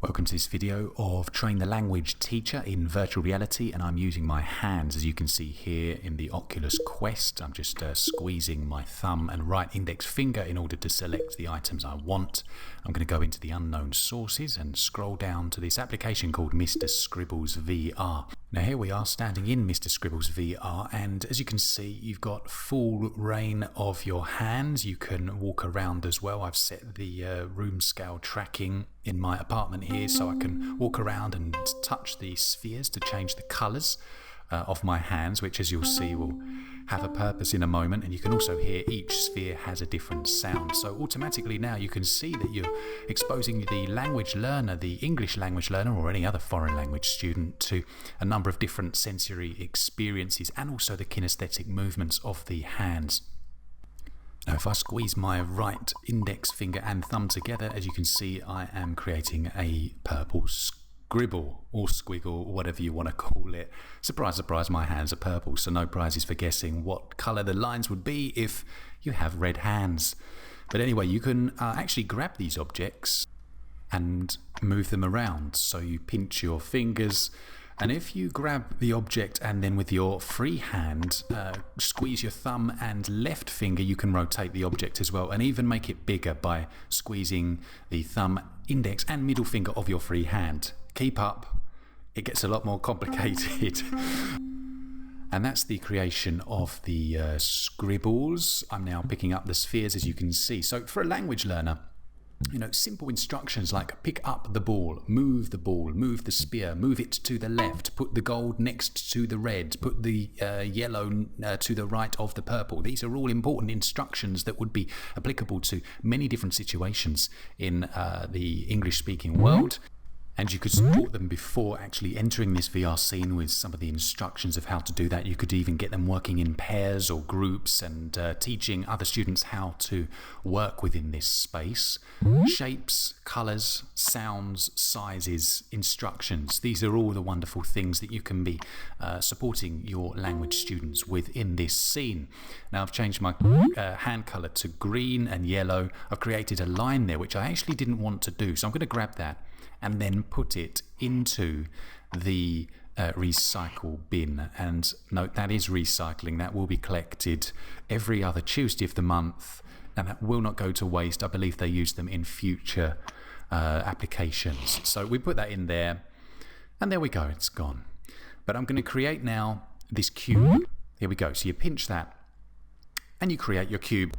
Welcome to this video of Train the Language Teacher in virtual reality, and I'm using my hands, as you can see here in the Oculus Quest. I'm just squeezing my thumb and right index finger in order to select the items I want. I'm going to go into the unknown sources and scroll down to this application called Mr. Scribbles VR. Now here we are standing in Mr. Scribbles VR, and as you can see, you've got full reign of your hands. You can walk around as well. I've set the room scale tracking in my apartment here so I can walk around and touch the spheres to change the colours of my hands, which, as you'll see, will have a purpose in a moment. And you can also hear each sphere has a different sound. So automatically now you can see that you're exposing the language learner, the English language learner or any other foreign language student, to a number of different sensory experiences and also the kinesthetic movements of the hands. Now if I squeeze my right index finger and thumb together, as you can see, I am creating a purple scribble or squiggle, whatever you want to call it. Surprise, surprise, my hands are purple, so no prizes for guessing what colour the lines would be if you have red hands. But anyway, you can actually grab these objects and move them around. So you pinch your fingers, and if you grab the object and then with your free hand squeeze your thumb and left finger, you can rotate the object as well and even make it bigger by squeezing the thumb, index and middle finger of your free hand. Keep up, it gets a lot more complicated. And that's the creation of the scribbles. I'm now picking up the spheres, as you can see. So for a language learner, simple instructions like pick up the ball, move the spear, move it to the left, put the gold next to the red, put the yellow to the right of the purple. These are all important instructions that would be applicable to many different situations in the English-speaking world. And you could support them before actually entering this VR scene with some of the instructions of how to do that. You could even get them working in pairs or groups and teaching other students how to work within this space. Shapes, colours, sounds, sizes, instructions. These are all the wonderful things that you can be supporting your language students within this scene. Now I've changed my hand colour to green and yellow. I've created a line there which I actually didn't want to do. So I'm going to grab that and then put it into the recycle bin. And note, that is recycling. That will be collected every other Tuesday of the month, and that will not go to waste. I believe they use them in future applications. So we put that in there, and there we go, it's gone. But I'm going to create now this cube. Here we go. So you pinch that, and you create your cube.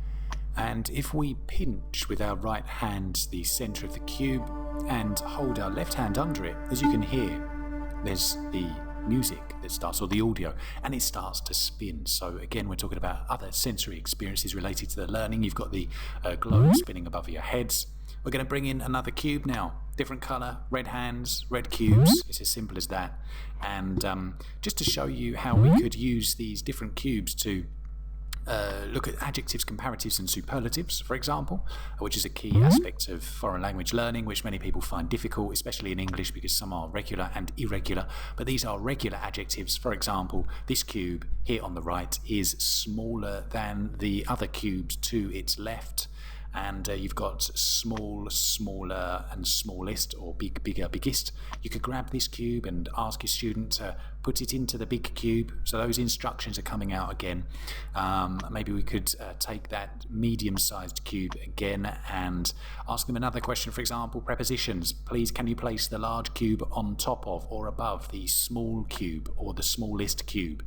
And if we pinch with our right hand the center of the cube and hold our left hand under it, as you can hear, there's the music that starts, or the audio, and it starts to spin. So again, we're talking about other sensory experiences related to the learning. You've got the globe spinning above your heads. We're going to bring in another cube now, different color, red hands, red cubes. It's as simple as that. And just to show you how we could use these different cubes to look at adjectives, comparatives and superlatives, for example, which is a key aspect of foreign language learning, which many people find difficult, especially in English, because some are regular and irregular. But these are regular adjectives. For example, this cube here on the right is smaller than the other cubes to its left. And you've got small, smaller, and smallest, or big, bigger, biggest. You could grab this cube and ask your student to put it into the big cube. So those instructions are coming out again. Maybe we could take that medium-sized cube again and ask them another question. For example, prepositions. Please, can you place the large cube on top of or above the small cube or the smallest cube?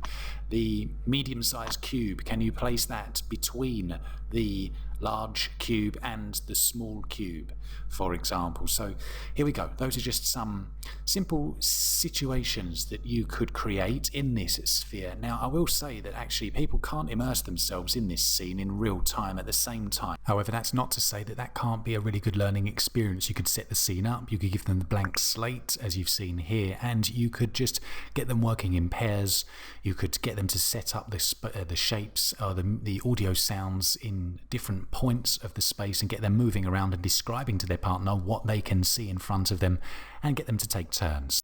The medium-sized cube, can you place that between the large cube and the small cube, for example? So here we go. Those are just some simple situations that you could create in this sphere. Now I will say that actually people can't immerse themselves in this scene in real time at the same time. However, that's not to say that that can't be a really good learning experience. You could set the scene up, you could give them the blank slate as you've seen here, and you could just get them working in pairs. You could get them to set up the shapes or the audio sounds in different points of the space and get them moving around and describing to their partner what they can see in front of them, and get them to take turns.